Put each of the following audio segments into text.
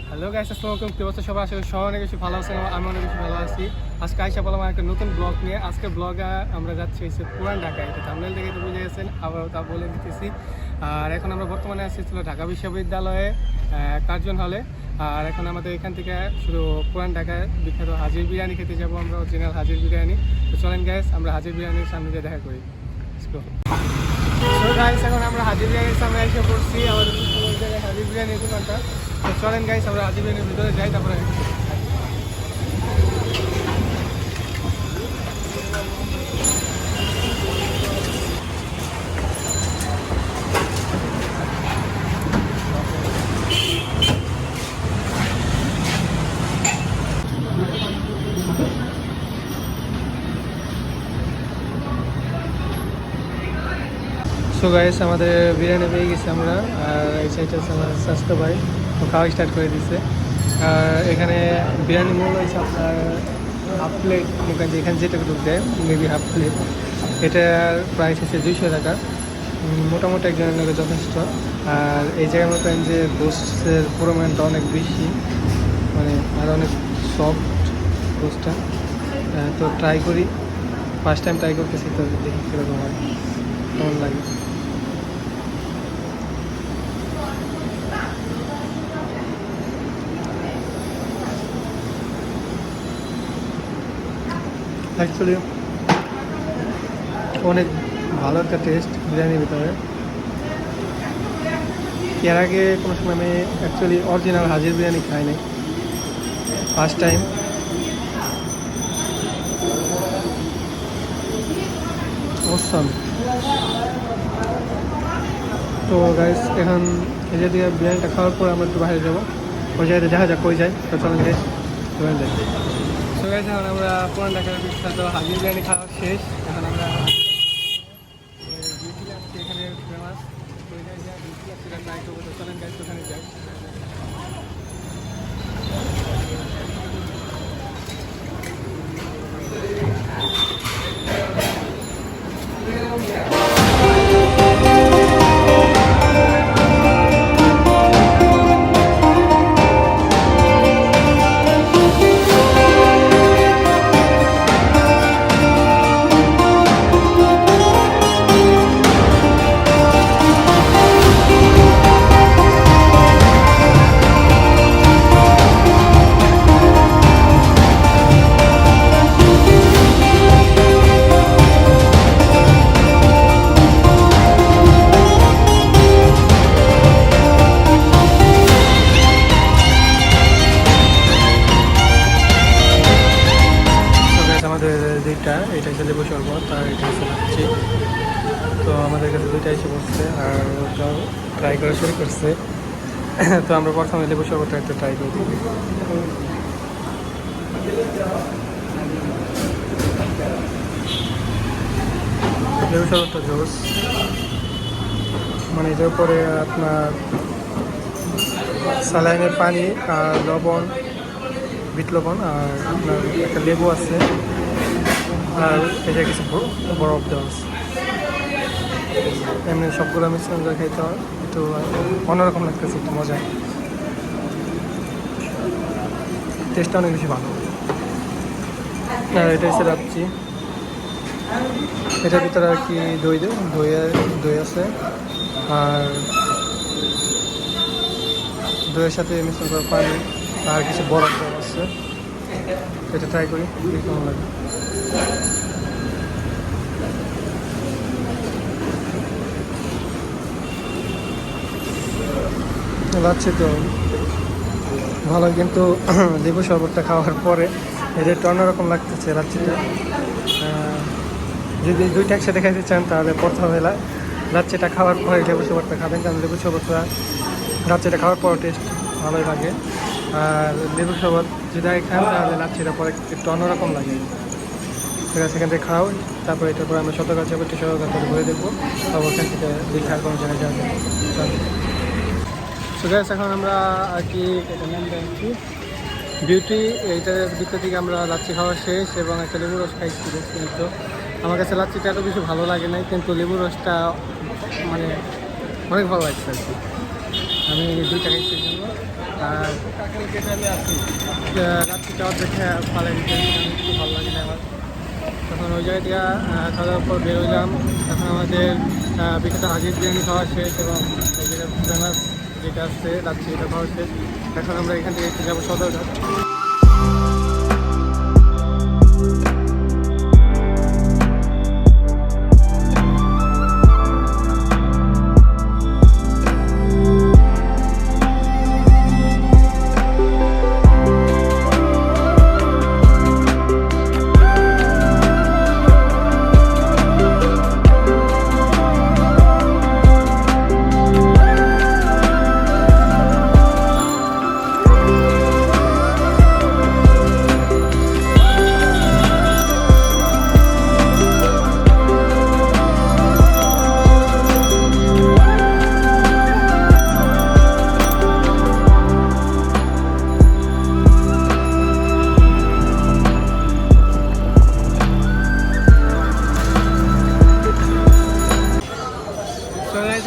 Hello guys, আসসালামু আলাইকুম। কি অবস্থা সবাই? আশা করি সবাই অনেক বেশি ভালো আছেন। আমি অনেক বেশি ভালো আছি। আজকে আইসা বললাম একটা নতুন ব্লগ নিয়ে। আজকে ব্লগে আমরা যাচ্ছি হচ্ছে পুরান ঢাকায়। এটা থাম্বনেল দেখে তো বুঝে গেছেন, আবার তা বলে দিতেছি। আর এখন আমরা বর্তমানে আছি ছিল ঢাকা বিশ্ববিদ্যালয়ে কার্জন হলে। আর এখন আমাদের এখান থেকে শুধু পুরান ঢাকায় বিখ্যাত হাজির বিরিয়ানি খেতে যাবো আমরা, অরিজিনাল হাজির বিরিয়ানি। তো চলেন গাইস, আমরা হাজির বিরিয়ানির সামনে গিয়ে দেখা করি। তো গাইস, এখন আমরা হাজির বিরিয়ানির সামনে এসে পড়ছি। আমাদের জায়গায় হাজির বিরিয়ানির দোকানটা। তো চলেন গাইস, আমরা হাজির বিরিয়ানির ভিতরে যাই, তারপরে সো গাইস, আমাদের বিরিয়ানি পেয়ে গেছি আমরা। আর এই সাইডটা হচ্ছে আমার স্বাস্থ্য ভাই, তো খাওয়া স্টার্ট করে দিচ্ছে। আর এখানে বিরিয়ানি মূল হয়েছে আপনার হাফ প্লেট, এখানে যেটা ঢুকবে মেবি হাফ প্লেট, এটার প্রাইস হচ্ছে 200 টাকা। মোটামুটি একজনের লোকের যথেষ্ট। আর এই জায়গার মতন যে গোস্টের পরিমাণটা অনেক বেশি, মানে আর অনেক সফট গোস্টটা। তো ট্রাই করি, ফার্স্ট টাইম ট্রাই করতেছি, তো দেখি কীরকম হয়, কেমন লাগে। অ্যাকচুয়ালি অনেক ভালো একটা টেস্ট বিরিয়ানির ভিতরে। এর আগে কোনো সময় আমি অ্যাকচুয়ালি অরিজিনাল হাজির বিরিয়ানি খাই নাই, ফার্স্ট টাইম। অসাম। তো গাইস, এখন এই যে দিয়ে বিরিয়ানিটা খাওয়ার পর আমরা একটু বাইরে যাবো, ওই জায়গাতে দেখা যাক কই যায়। তো চলেন যাই, চলেন যাই। তো গাইস, এখন আমরা পুরান ঢাকার বিখ্যাত হাজির বিরিয়ানি খাওয়া শেষ। এখন আমরা এখানে ফেমাস ওই জায়গায় ট্রাই করবো। তো চলেন গাইস, ওখানে যাই। আমাদের দুইটা, এটা হচ্ছে লেবু শরবত আর এটা হচ্ছে লাচ্ছি। তো আমাদের কাছে দুইটা এসে বসছে আর ওটাও ট্রাই করা শুরু করছে। তো আমরা প্রথমে লেবু শরবতটা একটু ট্রাই করি। লেবু শরবতটা জোস, মানে এটার উপরে আপনার স্যালাইনের পানি আর লবণ, বিট লবণ, আর আপনার একটা লেবু আছে, আর এটা কিছু বরফ দেওয়া আছে। এমনি সবগুলো মিশ্রণ করে খাইতে হয়, একটু অন্যরকম লাগতেছে, একটু মজা। টেস্টটা অনেক বেশি ভালো। আর এটা হচ্ছে রাখছি, এটার ভিতরে আর কি দই দই আছে, আর দইয়ের সাথে মিশ্রণ করা পানি আর কিছু বরফ দেওয়া আছে। এটা ট্রাই করি, কেমন লাগে। লাচ্ছি তো ভালো, কিন্তু লেবু শরবতটা খাওয়ার পরে এটা একটু অন্যরকম লাগতেছে লাচ্ছিটা। যদি দুইটা একসাথে খাইতে চান তাহলে প্রথমে লাচ্ছিটা খাওয়ার পরে লেবু শরবতটা খাবেন, কারণ লেবু শরবতটা লাচ্ছিটা খাওয়ার পর টেস্ট ভালোই লাগে। আর লেবু শরবত যদি আগে খান তাহলে লাচ্ছিটা পরে একটু অন্যরকম লাগে। ঠিক আছে, সেখান থেকে খাও, তারপরে এটার পরে আমরা সতর্ক যাবো, একটু সতর্ক ঘুরে দেখবো, তারপর ওখান থেকে দেখে আর কোনো জায়গায় যাবো। সো গাইস, এখন আমরা আর কি বিউটি এইটার ভিতর থেকে আমরা লাচ্ছি খাওয়া শেষ এবং একটা লেবু রস খাইছি। কিন্তু আমার কাছে লাচ্ছিটা এত কিছু ভালো লাগে নাই, কিন্তু লেবু রসটা মানে অনেক ভালো লাগছে আর কি। আমি দুইটা খাইছি জন্য আর রাত্রি খাওয়ার দেখে ভালো দিতে একটু ভালো লাগে না আমার। তখন ওই জায়গা থেকে খাওয়া দাওয়ার পর বেরোলাম। তখন আমাদের বিখ্যাত হাজির বিরিয়ানি খাওয়া শেষ এবং এই জায়গায় ফেমাস যেটা আসছে রাত্রি এটা খাওয়া শেষ। এখন আমরা এখান থেকে যাবো সদরঘাট।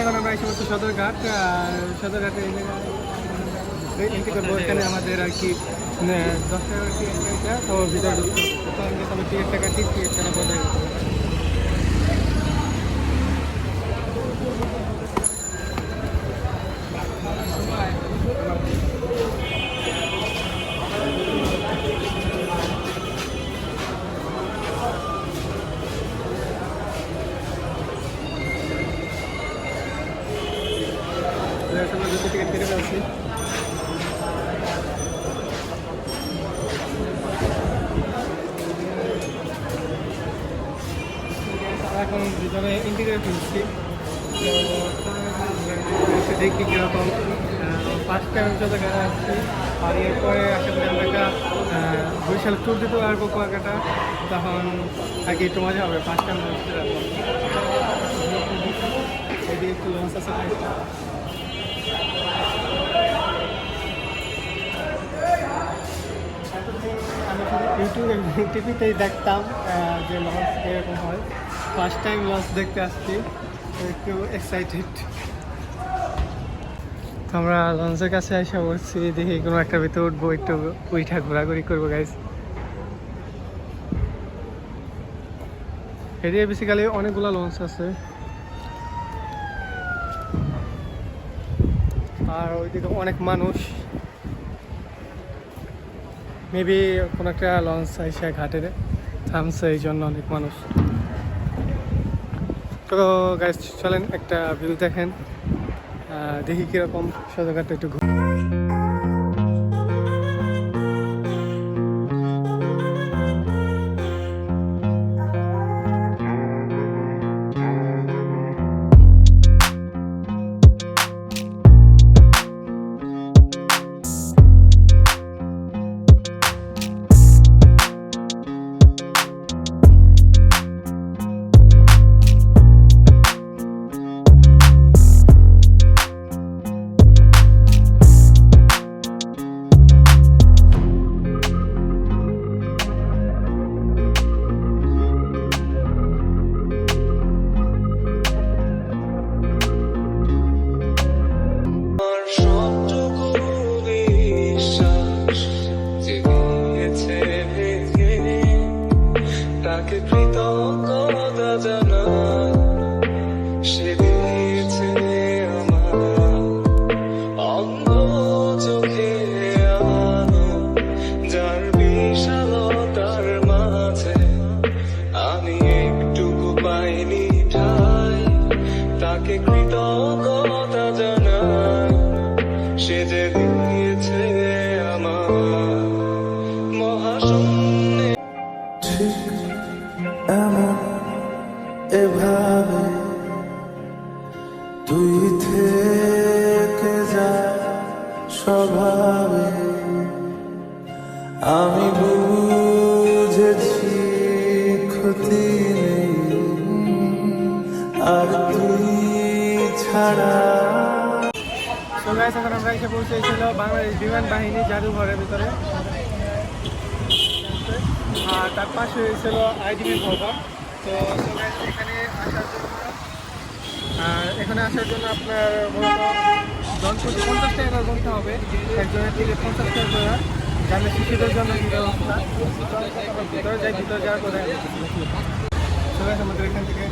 এখন আমরা এসে বলছি সদরঘাট। সদরঘাটে এন্ট্রি করবো। এখানে আমাদের আর কি 10 টাকা আর কি এন্ট্রিটা, তো ভিতরে ঢুকতে হবে। তো আমি তবে টিকিট টাকা ঠিক টিকিট টাকা বজায় করতে হবে। টিকিট কেটে ফেলছি। এখন ভিতরে এন্ট্রি করে ফেলছি। তো দেখি কীরকম। ফার্স্ট টাইম যত গাড়ি আসছি, আর এরপরে আশা করি আমরা একটা বরিশাল ট্যুর দিতে পারবো কুয়াকাটা। তখন আর কি একটু মজা হবে। ফার্স্ট টাইম এদিকে একটু লঞ্চ আছে। ইউটিউবে টিভিতেই দেখতাম যে লঞ্চ এরকম হয়। ফার্স্ট টাইম লঞ্চ দেখতে আসছি, একটু এক্সাইটেড। তো আমরা লঞ্চের কাছে এসে বলছি, দেখি কোনো একটা ভিতরে উঠবো, একটু উইঠা ঘোরাঘুরি করবো গাইজ। এদিকে বেসিক্যালি অনেকগুলো লঞ্চ আছে, আর ওইদিকে অনেক মানুষ। মেবি কোনো একটা লঞ্চ এসে ঘাটে থামছে, এই জন্য অনেক মানুষ। তো গাইজ চলেন একটা ভিউ দেখেন, দেখি কীরকম সদরঘাটটা একটু ঘুরে। কৃতজ্ঞতা জানাই, সে দিয়েছে আমার অন্ধ চোখে আলো, যার বিশালতার মাঝে আমি একটুকু পাইনি ঠাই। তাকে কৃতজ্ঞতা জানাই, সে যে দিয়েছে আমার মহাশূন্যে। এভাবে তুই থেকে যা স্বভাবে, আমি বুঝেছি ক্ষতি নেই আর তুই ছাড়া। তো গাইস এখন আমরা এসে পৌঁছেছিল বাংলাদেশ বিমান বাহিনী জাদুঘরের ভিতরে, আর তার পাশে হয়েছিল আইডিবি ভবন। তো এখানে আসার জন্য আর এখানে আসার জন্য আপনার মূলত জনপ্রতি 50 টাকা করে গুনতে হবে, একজনের থেকে 50 টাকা করে। যারা শিশুদের জন্য এই ব্যবস্থা। ভিতরে যাই, ভিতরে যাওয়ার পরে সবাই আমাদের এখান থেকে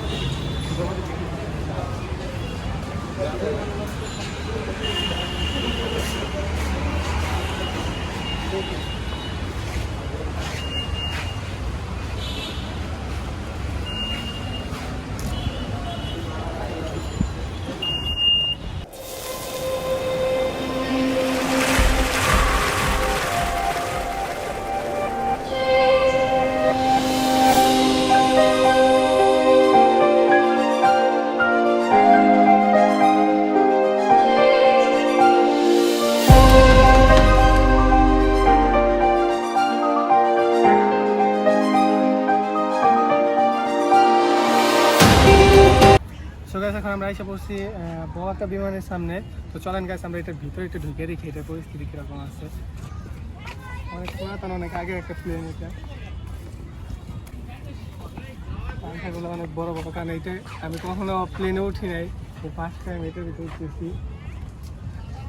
এখন আমরা এসে পড়ছি বোয়াকা বিমানের সামনে। তো চলেন গাইস আমরা এটার ভিতরে একটু ঢুকে দেখি এটা পরিস্থিতি কিরকম আছে। অনেক পুরাতন, অনেক আগের একটা প্লেন এটা। পাখাগুলো অনেক বড় বড়, কারণ এটা আমি কখনো প্লেনে উঠি নাই, তো ফার্স্ট টাইম এটার ভিতরে উঠতেছি।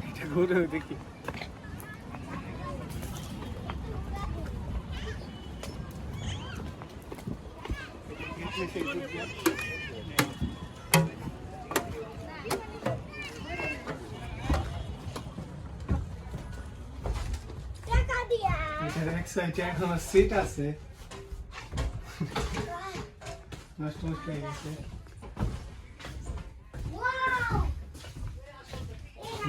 এটা ঘুরেও দেখি। এটার এক সাইডে এখনো সিট আছে, নষ্ট নষ্ট হয়ে গেছে।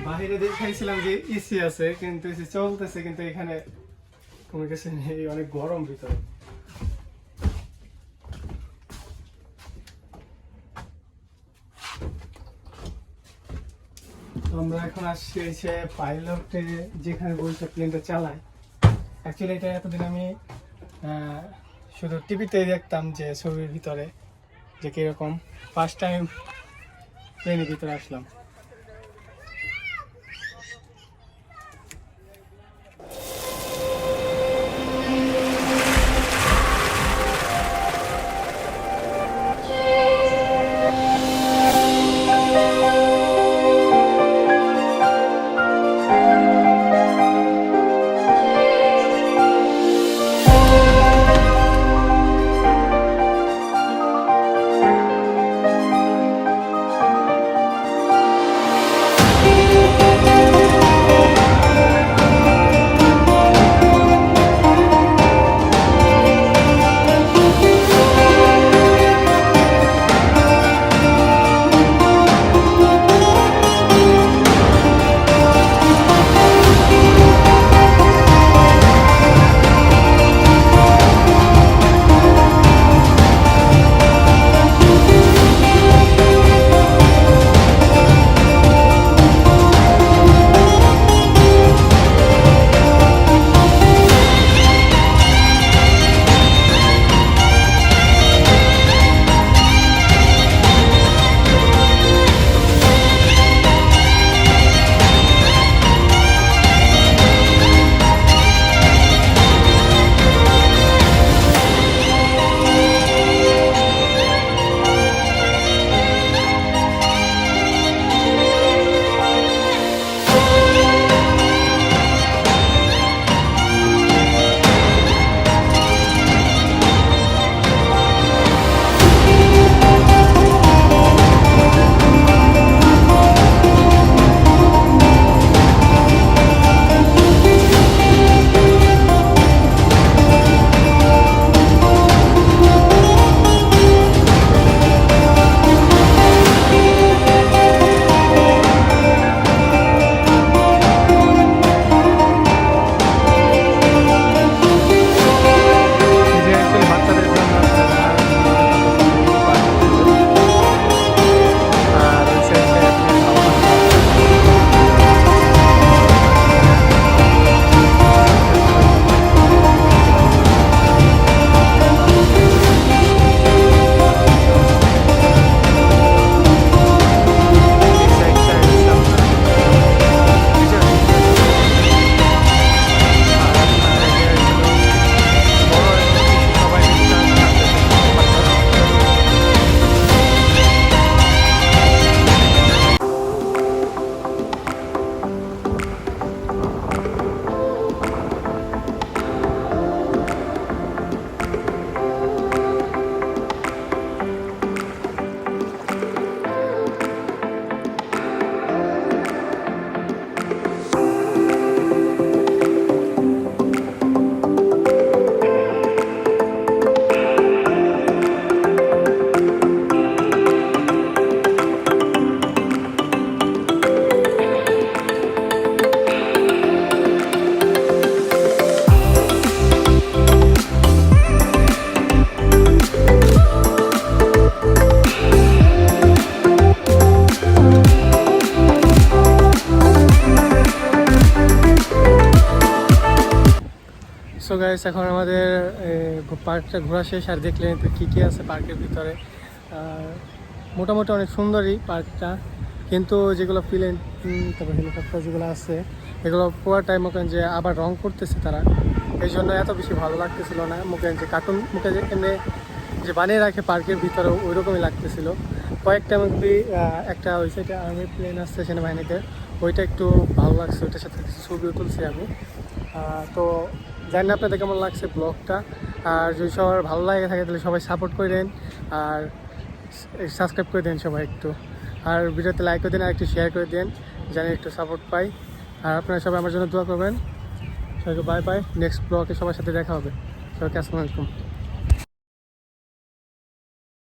বাহিরে দেখাইছিলাম যে এসি আছে, কিন্তু এসি চলতেছে, কিন্তু এখানে কোনো কিছু নেই, অনেক গরম ভিতরে। আমরা এখন আসছি এসে পাইলটে যেখানে বলছে প্লেনটা চালায়। অ্যাকচুয়ালি এটা এতদিন আমি শুধু টিভিতে দেখতাম যে ছবির ভিতরে যে কীরকম। ফার্স্ট টাইম প্লেনের ভিতরে আসলাম। সো গাইস এখন আমাদের পার্কটা ঘোরা শেষ, আর দেখলেন তো কী কী আছে পার্কের ভিতরে। মোটামুটি অনেক সুন্দরই পার্কটা, কিন্তু যেগুলো প্লেন তারপর হেলিকপ্টার যেগুলো আছে এগুলো পুরো টাইম মনে করেন যে আবার রং করতেছে তারা, এই জন্য এত বেশি ভালো লাগতেছিল না। মুখে যে কার্টুন মুখে যে এমনি যে বানিয়ে রাখে পার্কের ভিতরেও ওই রকমই লাগতেছিল। কয়েকটা মুভি একটা ওই সাইডে আর্মি প্লেন আসছে সেনাবাহিনীতে, ওইটা একটু ভালো লাগছে, ওইটার সাথে কিছু ছবিও তুলছি আমি। তো জানি না আপনাদের কেমন লাগছে ব্লগটা, আর যদি সবার ভালো লাগে থাকে তাহলে সবাই সাপোর্ট করে দেন আর সাবস্ক্রাইব করে দেন সবাই একটু, আর ভিডিওতে লাইক করে দিন আর একটু শেয়ার করে দিন জানি একটু সাপোর্ট পাই। আর আপনারা সবাই আমার জন্য দোয়া করবেন। সবাইকে বাই বাই, নেক্সট ব্লগে সবার সাথে দেখা হবে। সবাইকে আসসালামু আলাইকুম।